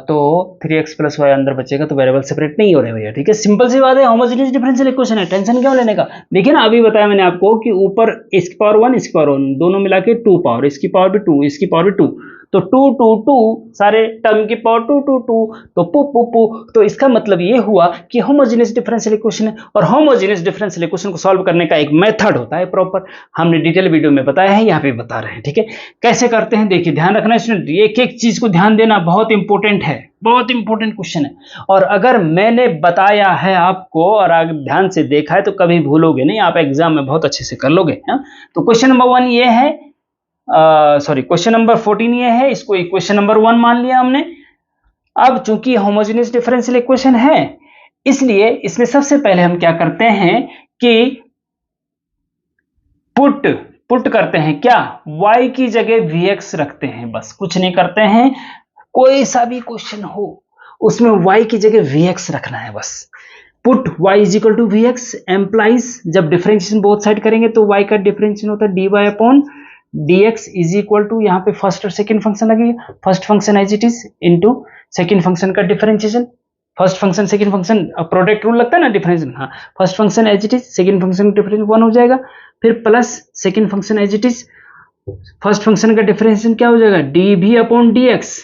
तो 3x प्लस वाई अंदर बचेगा, तो वेरिएबल सेपरेट नहीं हो रहे भैया, ठीक है। सिंपल सी बात है, होमोजेनियस डिफरेंशियल इक्वेशन है, टेंशन क्यों लेने का। देखिए ना, अभी बताया मैंने आपको कि ऊपर इसकी पावर 1 इसकी पावर 1 दोनों मिला के 2 पावर, इसकी पावर भी 2 इसकी पावर भी 2, तो 2 2 2 सारे टर्म की पावर 2 2 2, तो पू पू पू। तो इसका मतलब ये हुआ कि होमोजेनियस डिफरेंशियल इक्वेशन है, और होमोजेनियस डिफरेंशियल इक्वेशन को सॉल्व करने का एक मेथड होता है प्रॉपर, हमने डिटेल वीडियो में बताया है, यहाँ पे बता रहे हैं, ठीक है। कैसे करते हैं देखिए, ध्यान रखना स्टूडेंट, एक एक चीज को ध्यान देना, बहुत इंपॉर्टेंट है, बहुत इंपॉर्टेंट क्वेश्चन है। और अगर मैंने बताया है आपको और अगर ध्यान से देखा है तो कभी भूलोगे नहीं, आप एग्जाम में बहुत अच्छे से कर लोगे। तो क्वेश्चन नंबर 1 ये है, क्वेश्चन नंबर 14 ये है, इसको इक्वेशन नंबर 1 मान लिया हमने। अब चूंकि होमोजेनियस डिफरेंशियल इक्वेशन है, इसलिए इसमें सबसे पहले हम क्या करते हैं कि पुट करते हैं, क्या? y की जगह vx रखते हैं, बस कुछ नहीं करते हैं। कोई सा भी क्वेश्चन हो उसमें y की जगह vx रखना है बस। Put y is equal to vx implies, जब डिफरेंशिएशन बोथ साइड करेंगे तो y का डिफरेंशिएशन होता है dy upon dx is equal to, यहाँ पे फर्स्ट और सेकंड फंक्शन लगेगा, first function as it is into second function का differentiation, first function second function, product rule लगता है ना डिफरेंशिएशन, हाँ, first function as it is second function का डिफरेंशिएशन 1 हो जाएगा, फिर plus second function as it is, first function का डिफरेंशिएशन क्या हो जाएगा? dv अपॉन dx,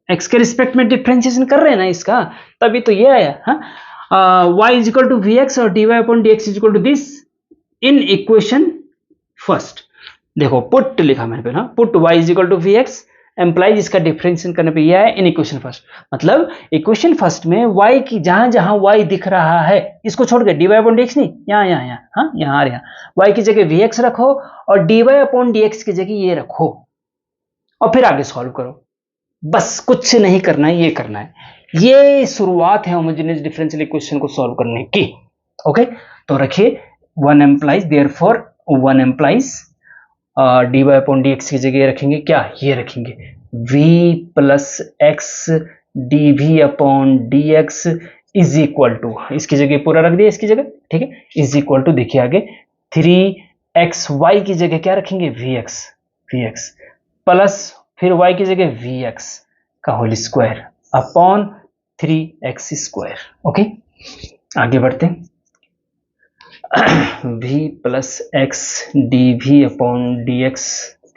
x के रिस्पेक्ट में डिफरेंशिएशन कर रहे हैं ना इसका, तभी तो ये आया। y is equal to vx और dy upon dx is equal to this in equation first. देखो पुट लिखा मैंने पे ना, put y is equal to vx implies, इसका डिफरेंशिएशन करने पे ये है इन इक्वेशन फर्स्ट, मतलब इक्वेशन फर्स्ट में y की जहां जहां y दिख रहा है इसको छोड़ के dy अपॉन dx नहीं, यहाँ y की जगह vx रखो और dy अपॉन dx की जगह ये रखो, और फिर आगे सॉल्व करो। बस कुछ नहीं करना है, ये करना है। ये शुरुआत है होमोजेनियस डिफरेंशियल इक्वेशन को सॉल्व करने की। ओके, तो रखिए 1 implies, therefore 1 implies dy upon dx की जगह रखेंगे क्या? ये रखेंगे v plus x dv upon dx is equal to, इसकी जगह पूरा रख दिया इसकी जगह, ठीक है, इज इक्वल टू, देखिए आगे 3xy की जगह क्या रखेंगे? vx प्लस फिर y की जगह vx का whole square upon 3x square. Okay, आगे बढ़ते हैं। v plus x dv upon dx,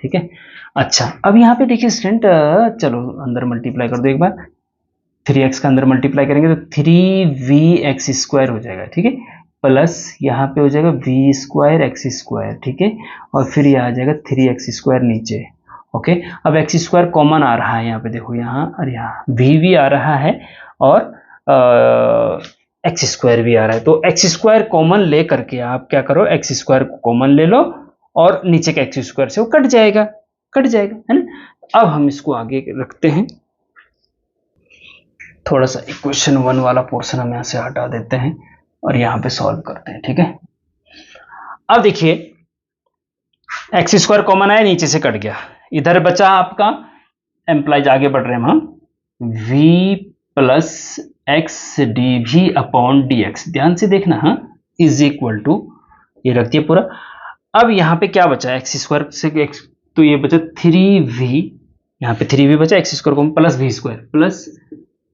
ठीक है। अच्छा, अब यहाँ पे देखिए स्टूडेंट, चलो अंदर मल्टीप्लाई कर दो एक बार, 3x का अंदर मल्टीप्लाई करेंगे तो 3vx स्क्वायर हो जाएगा, ठीक है, प्लस यहाँ पे हो जाएगा v स्क्वायर एक्स स्क्वायर, ठीक है, और फिर ये आ जाएगा 3x स्क्वायर नीचे। ओके, अब एक्स स्क्वायर कॉमन आ रहा है यहाँ पे, देखो यहाँ और यहाँ v आ रहा है और एक्स स्क्वायर भी आ रहा है, तो एक्स स्क्वायर कॉमन ले करके आप क्या करो, एक्स स्क्वायर को कॉमन ले लो और नीचे के एक्स स्क्वायर से वो कट जाएगा है ना। अब हम इसको आगे रखते हैं, थोड़ा सा इक्वेशन 1 वाला पोर्शन हम यहाँ से हटा देते हैं और यहाँ पे सॉल्व करते हैं, ठीक है। अब देखिए एक्स स्क्वायर कॉमन आया, नीचे से कट गया, इधर बचा आपका एम्प्लाइज, आगे बढ़ रहे हैं हम, v plus x d v upon d x, ध्यान से देखना, हाँ, इज इक्वल टू, ये रख दिया पूरा। अब यहाँ पे क्या बचा, एक्स स्क्वायर से एक्स, तो ये बचा 3v, यहाँ पे 3v बचा, एक्स स्क्वायर को प्लस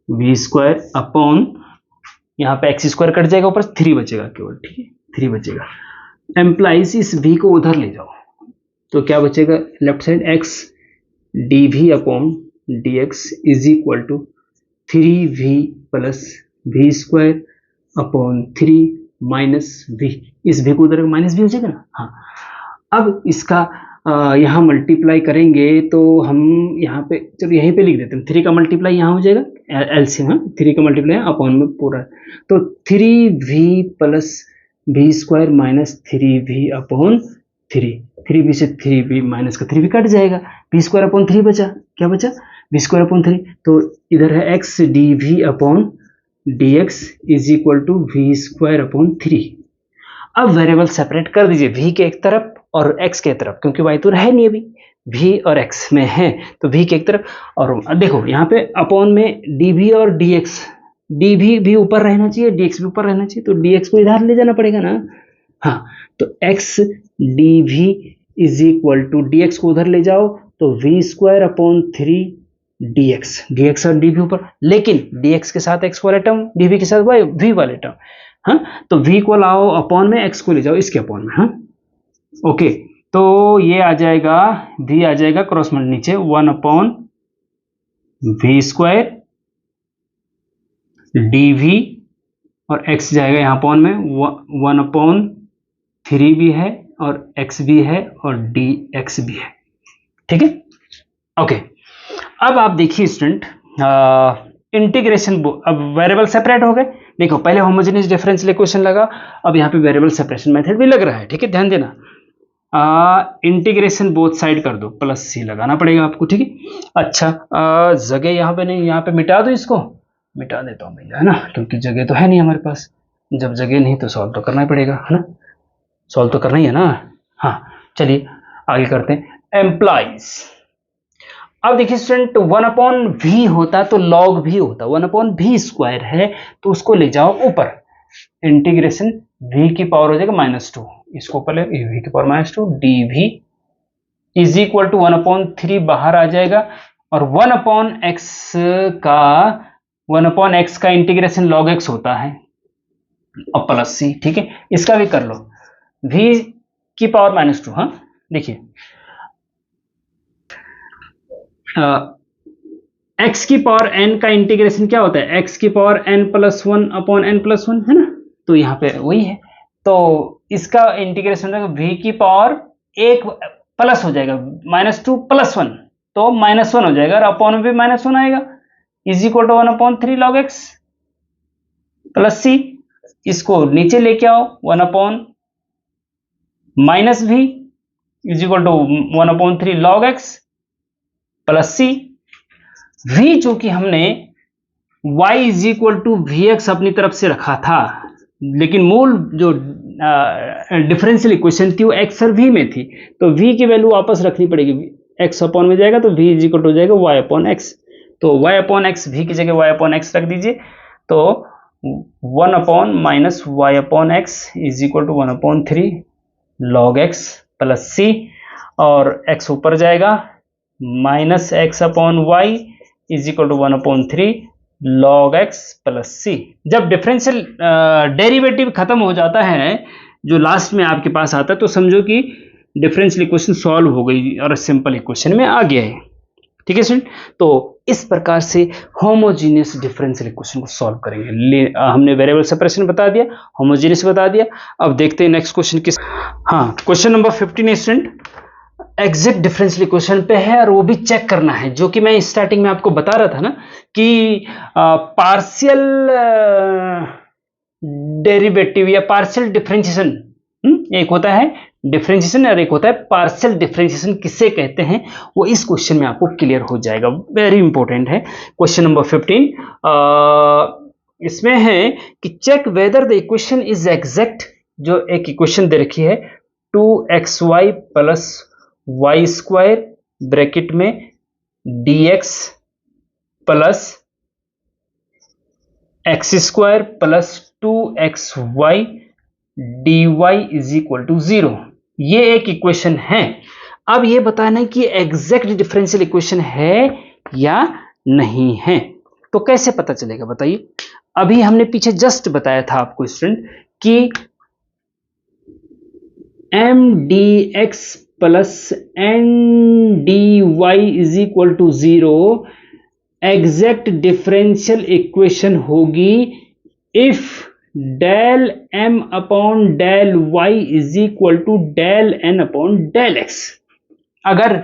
v स्क्वायर अपॉन, यहाँ पे एक्स स्क्वायर कट जाएगा, ऊपर 3 बचेगा केवल, ठीक है, 3 बचेगा। एम्प्लाइज इस v को उधर ले जाओ, तो क्या बचेगा left side, x d v upon d x is equal to 3v plus v square upon 3 minus v, इस v को उधर माइनस v हो जाएगा ना, हाँ। अब इसका यहाँ मल्टीप्लाई करेंगे तो हम यहाँ पे, चलो यहीं पे लिख देते हैं, 3 का मल्टीप्लाई यहाँ हो जाएगा, एलसीएम, हाँ, 3 का मल्टीप्लाई अपॉन में पूरा, तो 3v plus v square minus 3v upon 3v से 3v माइनस का 3v कट जाएगा, v स्क्वायर अपॉन 3 बचा, क्या बचा, v स्क्वायर अपॉन 3, तो इधर है x dv upon dx is equal to v square upon 3। अब वेरिएबल सेपरेट कर दीजिए, v के एक तरफ और x के तरफ, क्योंकि y तो है नहीं अभी, v और x में है, तो v के एक तरफ, और देखो यहाँ पे अपॉन में dv और dx, dv भी ऊपर रहना चाहिए, dx भी ऊपर रहना चाहिए, तो dx को इधर ले जाना पड़ेगा ना, हाँ, तो x dv is equal to, dx को उधर ले जाओ तो v स्क्वायर अपॉन 3 dx और dv ऊपर, लेकिन dx के साथ x वाला टर्म, dv के साथ v वाले टर्म, हाँ, तो v को लाओ अपॉन में, x को ले जाओ इसके अपॉन में, हाँ, ओके, तो ये आ जाएगा, v आ जाएगा क्रॉस मल्ट नीचे 1 अपॉन v स्क्वायर dv, और x जाएगा यहाँ अपॉन में 1 अपॉन 3 भी है और x भी है और dx भी है, ठीक है, ओके। अब आप देखिए स्टूडेंट, इंटीग्रेशन, अब वेरिएबल सेपरेट हो गए, देखो पहले होमोजेनियस डिफरेंशियल इक्वेशन लगा, अब यहाँ पे वेरिएबल सेपरेशन मेथड भी लग रहा है, ठीक है, ध्यान देना, इंटीग्रेशन बोथ साइड कर दो, प्लस c लगाना पड़ेगा आपको, ठीक है। अच्छा, जगह यहाँ पे नहीं, यहाँ पे मिटा दो, इसको मिटा देता हूँ भैया, है ना, क्योंकि जगह तो है नहीं हमारे पास, जब जगह नहीं तो सॉल्व तो करना ही पड़ेगा, है ना, सॉल्व तो करना ही है ना, हाँ, चलिए आगे करते हैं, एम्प्लाइज। अब देखिए स्टूडेंट, 1 अपॉन v होता तो log v होता, 1 अपॉन v स्क्वायर है तो उसको ले जाओ ऊपर, इंटीग्रेशन v की पावर हो जाएगा -2, इसको ऊपर ले, v की power -2 dv is equal to 1 upon 3 बाहर आ जाएगा, और 1 अपॉन x का इंटीग्रेशन log x होता है, और प्लस c, ठीक है, इसका भी कर लो, v की पावर -2, हाँ, देखिए x की पावर n का इंटीग्रेशन क्या होता है, x की पावर n+1 अपॉन n+1, है ना, तो यहाँ पे वही है, तो इसका इंटीग्रेशन v की पावर 1 प्लस हो जाएगा, -2 + 1, तो -1 हो जाएगा, और अपॉन में भी -1 आएगा, is equal to 1 upon 3 log x plus c, इसको नीचे लेके आओ, 1 upon -v is equal to 1 upon 3 log x plus c, v जो कि हमने y is equal to vx अपनी तरफ से रखा था, लेकिन मूल जो डिफरेंशियल इक्वेशन थी वो x और v में थी, तो v की वैल्यू वापस रखनी पड़ेगी, x अपॉन में जाएगा तो v इज इक्वल टू हो जाएगा y अपॉन x, तो y अपॉन x, v की जगह y अपॉन x रख दीजिए, तो 1 upon minus y upon x is equal to 1 upon 3 log x plus c, और x ऊपर जाएगा, minus x upon y is equal to 1 upon 3 log x plus c। जब differential derivative खत्म हो जाता है, जो लास्ट में आपके पास आता है, तो समझो कि डिफरेंशियल इक्वेशन सॉल्व हो गई और सिंपल इक्वेशन में आ गया है, ठीक है स्टूडेंट। तो इस प्रकार से होमोजीनियस डिफरेंशियल इक्वेशन को सॉल्व करेंगे। हमने वेरिएबल सेपरेशन बता दिया, होमोजीनियस बता दिया, अब देखते हैं नेक्स्ट क्वेश्चन किस, हाँ, question number 15 student exact differential equation पे है, और वो भी चेक करना है, जो कि मैं स्टार्टिंग में आपको बता रहा था ना कि पार्शियल डेरिवेटिव या पार्शियल डिफरेंशिएशन एक होता है डिफरेंशिएशन और एक होता है पार्शियल डिफरेंशिएशन किसे कहते हैं, वो इस क्वेश्चन में आपको क्लियर हो जाएगा। वेरी इंपॉर्टेंट है। क्वेश्चन नंबर 15 इसमें है कि check whether the equation is exact. जो एक इक्वेशन दे रखी है 2xy plus y square bracket में dx plus x square plus 2xy dy is equal to 0, ये एक इक्वेशन है। अब ये बताना है कि एग्जैक्ट डिफरेंशियल इक्वेशन है या नहीं है, तो कैसे पता चलेगा बताइए। अभी हमने पीछे जस्ट बताया था आपको स्टूडेंट कि M D x plus N D Y is equal to 0 exact differential equation होगी if del M upon del Y is equal to del N upon del X. अगर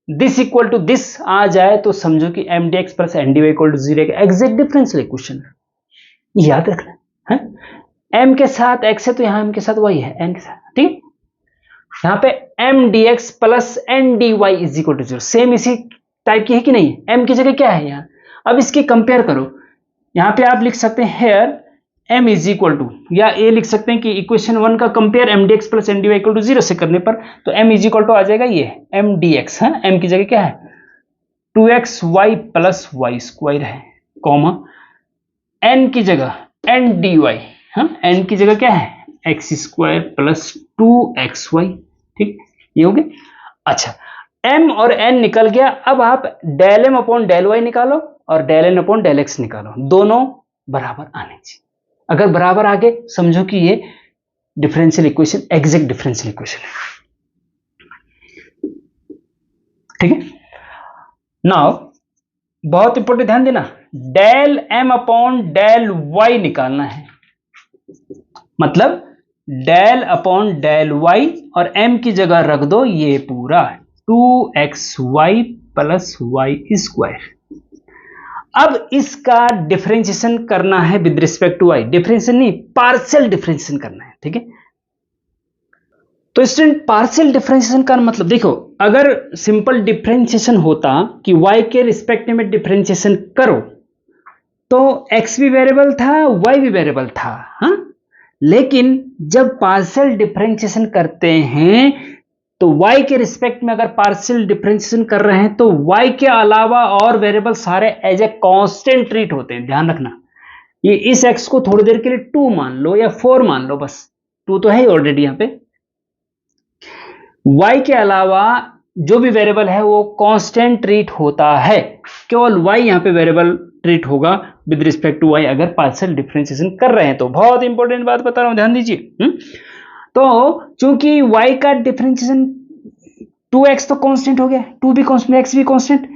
दिस इक्वल टू दिस आ जाए तो समझो कि M D x plus N D Y equal to 0 exact differential equation याद रखना है। एम के साथ एक्स है तो यहां एम के साथ वाई है, एन के साथ, ठीक। यहां पे m D x plus N D Y is equal to 0 same इसी टाइप की है कि नहीं। एम की जगह क्या है यहाँ, अब इसकी कंपेयर करो। यहां पे आप लिख सकते हैं here m is equal to, या ये लिख सकते हैं कि इक्वेशन 1 का compare m D x plus N D Y equal to 0 से करने पर तो m इज इक्वल टू आ जाएगा ये एम डी एक्स है, m की जगह क्या है 2xy प्लस वाई स्क्वायर है, कॉमा n की जगह एन डी वाई, n की जगह क्या है एक्स स्क्वायर प्लस 2xy, ठीक, ये हो गया। अच्छा, m और n निकल गया। अब आप del m upon del y निकालो और del n upon del x निकालो, दोनों बराबर आने चाहिए। अगर बराबर आ गए समझो कि ये differential equation exact differential equation है, ठीक है। नाउ बहुत इंपॉर्टेंट, ध्यान देना, del m upon del y निकालना है, मतलब डेल अपॉन डेल वाई और m की जगह रख दो ये पूरा 2xy प्लस वाई स्क्वायर। अब इसका डिफरेंशिएशन करना है with respect to y, differentiation नहीं पार्शियल डिफरेंशिएशन करना है, ठीक है। तो स्टूडेंट पार्शियल डिफरेंशिएशन का मतलब देखो, अगर सिंपल डिफरेंशिएशन होता कि y के रिस्पेक्ट में डिफरेंशिएशन करो तो x भी वेरिएबल था y भी वेरिएबल था, हाँ। लेकिन जब पार्शियल डिफरेंशिएशन करते हैं तो y के रिस्पेक्ट में अगर पार्शियल डिफरेंशिएशन कर रहे हैं तो y के अलावा और वेरिएबल सारे एज ए कांस्टेंट ट्रीट होते हैं, ध्यान रखना। ये इस x को थोड़ी देर के लिए 2 मान लो या 4 मान लो, बस 2 तो है ही ऑलरेडी यहाँ पे। y के अलावा जो भी वेरिएबल है वो कांस्टेंट ट्रीट होता है, केवल y यहाँ पे वेरिएबल ट्रीट होगा विद रिस्पेक्ट टू y अगर पार्शियल डिफरेंशिएशन कर रहे हैं तो। बहुत इंपॉर्टेंट बात बता रहा हूं, ध्यान दीजिए। तो चूंकि y का डिफरेंशिएशन 2x तो कांस्टेंट हो गया, 2 भी कांस्टेंट x भी कांस्टेंट,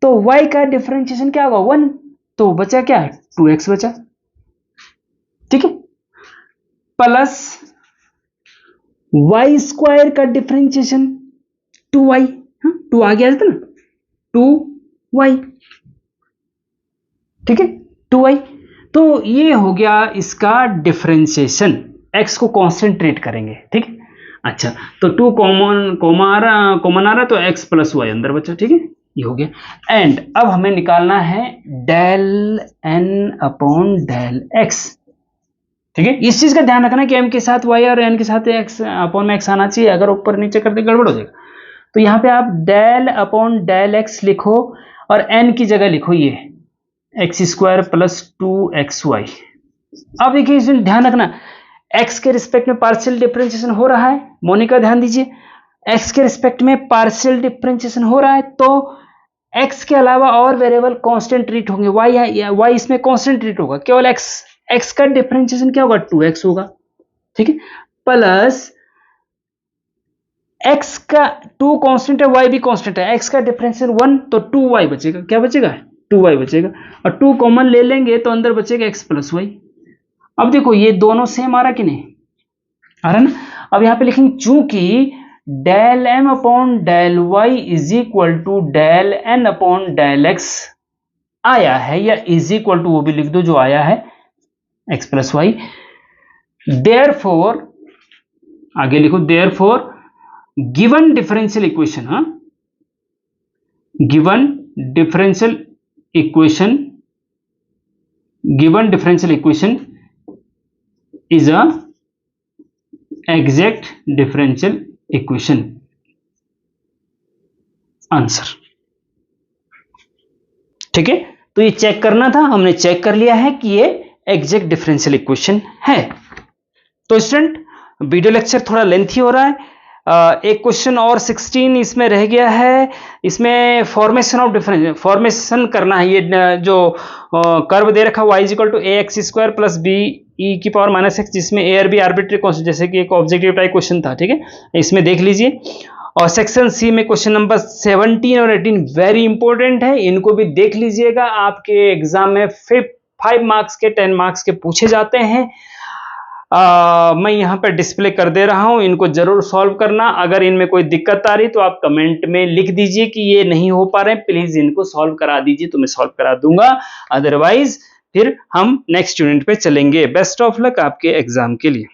तो y का डिफरेंशिएशन क्या होगा 1, तो बचा क्या 2x बचा, ठीक है, प्लस y स्क्वायर का डिफरेंशिएशन 2y, 2 आ गया था ना 2y, ठीक है 2y। तो ये हो गया इसका डिफरेंशिएशन, x को कांस्टेंट ट्रीट करेंगे, ठीक है। अच्छा, तो 2 कॉमन आ रहा तो x प्लस वाई अंदर बचा, ठीक है, ये हो गया। एंड अब हमें निकालना है del n upon del x, ठीक है। इस चीज का ध्यान रखना कि m के साथ y और n के साथ x अपॉन में x आना चाहिए, अगर ऊपर नीचे कर दे गड़बड़ हो जाएगा। तो यहाँ पे आप डेल अपॉन डेल x लिखो और n की जगह लिखो ये एक्स स्क्वायर प्लस 2xy। अब देखिए इसमें ध्यान रखना x के रिस्पेक्ट में पार्शियल डिफरेंशिएशन हो रहा है, मोनिका ध्यान दीजिए, x के रिस्पेक्ट में पार्शियल डिफरेंशिएशन हो रहा है तो x के अलावा और वेरिएबल कांस्टेंट ट्रीट होंगे, y इसमें कांस्टेंट ट्रीट होगा, केवल x का डिफरेंशिएशन क्या होगा 2x होगा, ठीक है, प्लस x का 2 कांस्टेंट है y भी कांस्टेंट है, x का डिफरेंशिएशन 1 तो 2y बचेगा, क्या बचेगा 2y बचेगा, और 2 कॉमन ले लेंगे तो अंदर बचेगा x प्लस वाई। अब देखो ये दोनों सेम आ रहा कि नहीं आ रहा ना। अब यहां पे लिखेंगे चूंकि del m upon del Y is equal to del n upon del x आया है, या इज इक्वल टू वो भी लिख दो जो आया है x प्लस वाई, देयरफॉर आगे लिखो therefore given differential equation, given differential equation is a exact differential equation. Answer. ठीक है, तो ये चेक करना था, हमने चेक कर लिया है कि ये एग्जैक्ट डिफरेंशियल इक्वेशन है। तो स्टूडेंट वीडियो लेक्चर थोड़ा लेंथी हो रहा है, एक क्वेश्चन और 16 इसमें रह गया है। इसमें फॉर्मेशन ऑफ डिफरेंस, फॉर्मेशन करना है। ये जो कर्व दे रखा y equal to a x square plus b e की पावर माइनस एक्स, जिसमें ए और बी आर्बिट्री कॉन्स्टेंट, जैसे कि एक ऑब्जेक्टिव टाइप क्वेश्चन था। ठीक है, इसमें देख लीजिए। और सेक्शन सी में क्वेश्चन नंबर 17 और 18 वेरी इंपॉर्टेंट है, इनको भी देख लीजिएगा। आपके एग्जाम में 5 मार्क्स के 10 मार्क्स के पूछे जाते हैं। मैं यहाँ पर डिस्प्ले कर दे रहा हूँ, इनको जरूर सॉल्व करना। अगर इनमें कोई दिक्कत आ रही तो आप कमेंट में लिख दीजिए कि ये नहीं हो पा रहे हैं, प्लीज इनको सॉल्व करा दीजिए, तो मैं सॉल्व करा दूंगा। अदरवाइज फिर हम नेक्स्ट यूनिट पे चलेंगे। बेस्ट ऑफ लक आपके एग्जाम के लिए।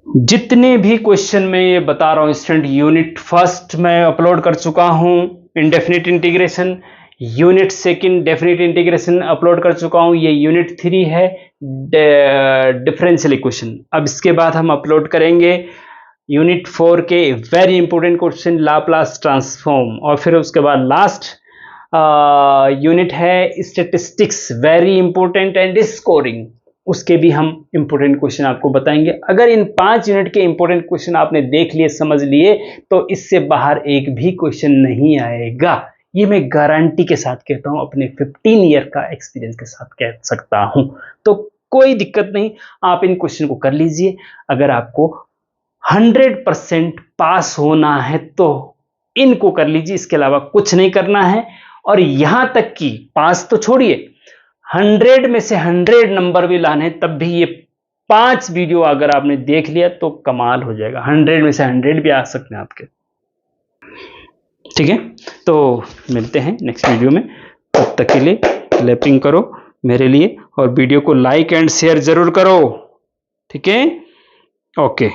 जितने भी क्वेश्चन मैं ये बता रहा हूँ स्टूडेंट, यूनिट फर्स्ट मैं अपलोड कर चुका हूँ indefinite integration, unit second definite integration upload कर चुका हूँ, ये यूनिट 3 है डिफरेंशियल इक्वेशन। अब इसके बाद हम अपलोड करेंगे यूनिट 4 के very important question Laplace transform, और फिर उसके बाद लास्ट यूनिट है statistics, very important and scoring, उसके भी हम इंपॉर्टेंट क्वेश्चन आपको बताएंगे। अगर इन 5 यूनिट के इंपॉर्टेंट क्वेश्चन आपने देख लिए, समझ लिए, तो इससे बाहर एक भी क्वेश्चन नहीं आएगा। ये मैं गारंटी के साथ कहता हूं, अपने 15 ईयर का एक्सपीरियंस के साथ कह सकता हूं। तो कोई दिक्कत नहीं, आप इन क्वेश्चन को कर लीजिए। अगर आपको 100% पास होना है तो इनको कर लीजिए, इसके अलावा कुछ नहीं करना है। और यहां तक कि पास तो छोड़िए, 100 में से 100 नंबर भी लाने, तब भी ये 5 वीडियो अगर आपने देख लिया तो कमाल हो जाएगा। 100 में से 100 भी आ सकते हैं आपके। ठीक है, तो मिलते हैं नेक्स्ट वीडियो में, तब तक के लिए क्लैपिंग करो मेरे लिए और वीडियो को लाइक एंड शेयर जरूर करो। ठीक है, ओके।